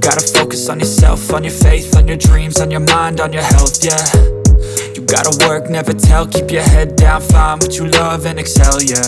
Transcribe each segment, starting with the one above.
gotta focus on yourself, on your faith, on your dreams, on your mind, on your health, yeah. You gotta work, never tell, keep your head down, find what you love and excel, yeah.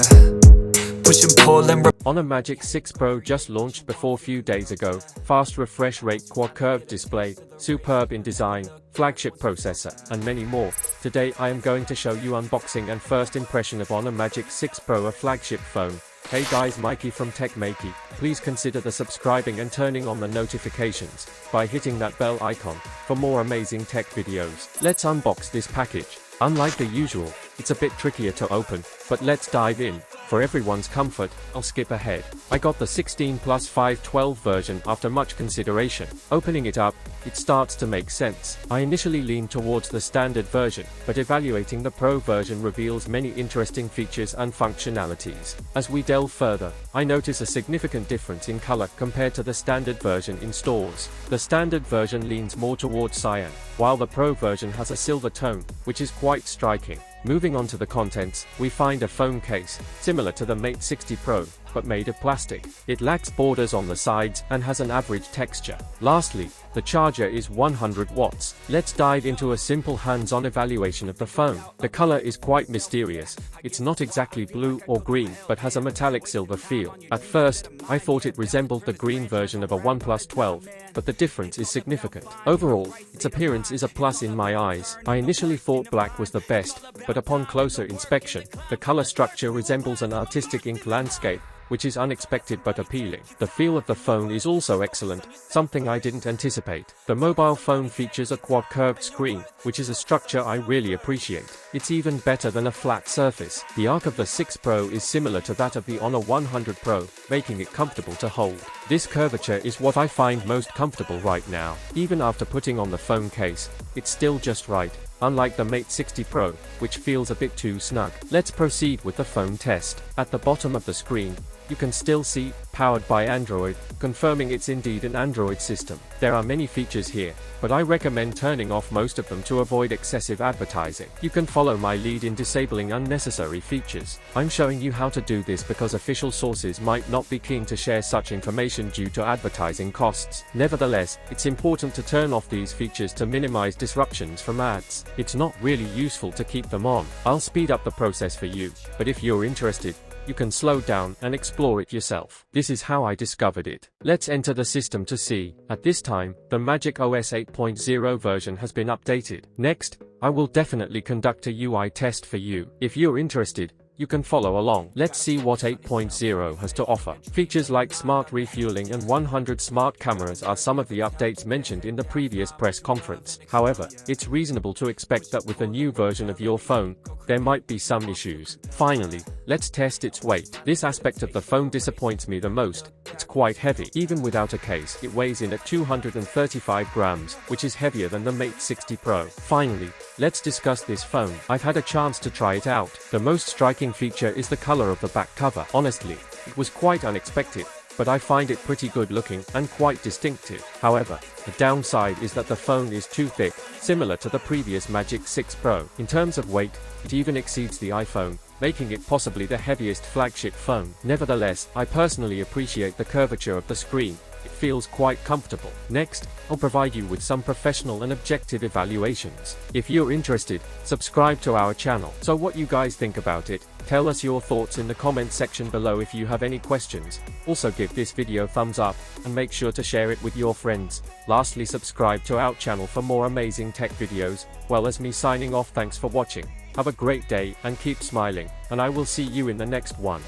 Push and pull and Honor Magic 6 Pro just launched before few days ago. Fast refresh rate, quad curved display, superb in design, flagship processor, and many more. Today I am going to show you unboxing and first impression of Honor Magic 6 Pro, a flagship phone. Hey guys, Maiky from Maiky. Please consider the subscribing and turning on the notifications by hitting that bell icon for more amazing tech videos. Let's unbox this package. Unlike the usual, it's a bit trickier to open, but let's dive in. For everyone's comfort, I'll skip ahead. I got the 16+512 version after much consideration. Opening it up, it starts to make sense. I initially leaned towards the standard version, but evaluating the Pro version reveals many interesting features and functionalities. As we delve further, I notice a significant difference in color compared to the standard version in stores. The standard version leans more towards cyan, while the Pro version has a silver tone, which is quite striking. Moving on to the contents, we find a phone case, similar to the Mate 60 Pro, but made of plastic. It lacks borders on the sides and has an average texture. Lastly, the charger is 100 watts. Let's dive into a simple hands-on evaluation of the phone. The color is quite mysterious. It's not exactly blue or green, but has a metallic silver feel. At first, I thought it resembled the green version of a OnePlus 12, but the difference is significant. Overall, its appearance is a plus in my eyes. I initially thought black was the best, but upon closer inspection, the color structure resembles an artistic ink landscape, which is unexpected but appealing. The feel of the phone is also excellent, something I didn't anticipate. The mobile phone features a quad curved screen, which is a structure I really appreciate. It's even better than a flat surface. The arc of the 6 Pro is similar to that of the Honor 100 Pro, making it comfortable to hold. This curvature is what I find most comfortable right now. Even after putting on the phone case, it's still just right, unlike the Mate 60 Pro, which feels a bit too snug. Let's proceed with the phone test. At the bottom of the screen, you can still see, powered by Android, confirming it's indeed an Android system. There are many features here, but I recommend turning off most of them to avoid excessive advertising. You can follow my lead in disabling unnecessary features. I'm showing you how to do this because official sources might not be keen to share such information due to advertising costs. Nevertheless, it's important to turn off these features to minimize disruptions from ads. It's not really useful to keep them on. I'll speed up the process for you, but if you're interested, you can slow down and explore it yourself. This is how I discovered it. Let's enter the system to see. At this time, the Magic OS 8.0 version has been updated. Next, I will definitely conduct a UI test for you. If you're interested, you can follow along. Let's see what 8.0 has to offer. Features like smart refueling and 100 smart cameras are some of the updates mentioned in the previous press conference. However, it's reasonable to expect that with the new version of your phone, there might be some issues. Finally, let's test its weight. This aspect of the phone disappoints me the most. It's quite heavy. Even without a case, it weighs in at 235 grams, which is heavier than the Mate 60 Pro. Finally, let's discuss this phone. I've had a chance to try it out. The most striking feature is the color of the back cover. Honestly, it was quite unexpected, but I find it pretty good looking and quite distinctive. However, the downside is that the phone is too thick, similar to the previous Magic 6 Pro. In terms of weight, it even exceeds the iPhone, making it possibly the heaviest flagship phone. Nevertheless, I personally appreciate the curvature of the screen. It feels quite comfortable. Next, I'll provide you with some professional and objective evaluations. If you're interested, subscribe to our channel. So what you guys think about it? Tell us your thoughts in the comment section below if you have any questions. Also give this video a thumbs up, and make sure to share it with your friends. Lastly, subscribe to our channel for more amazing tech videos. Well, as me signing off, thanks for watching. Have a great day and keep smiling, and I will see you in the next one.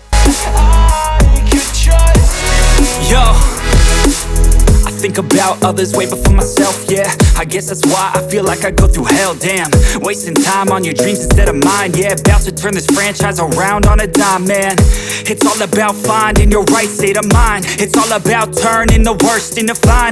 Yo, I think about others way before myself, yeah. I guess that's why I feel like I go through hell, damn. Wasting time on your dreams instead of mine, yeah. About to turn this franchise around on a dime, man. It's all about finding your right state of mind. It's all about turning the worst into fine.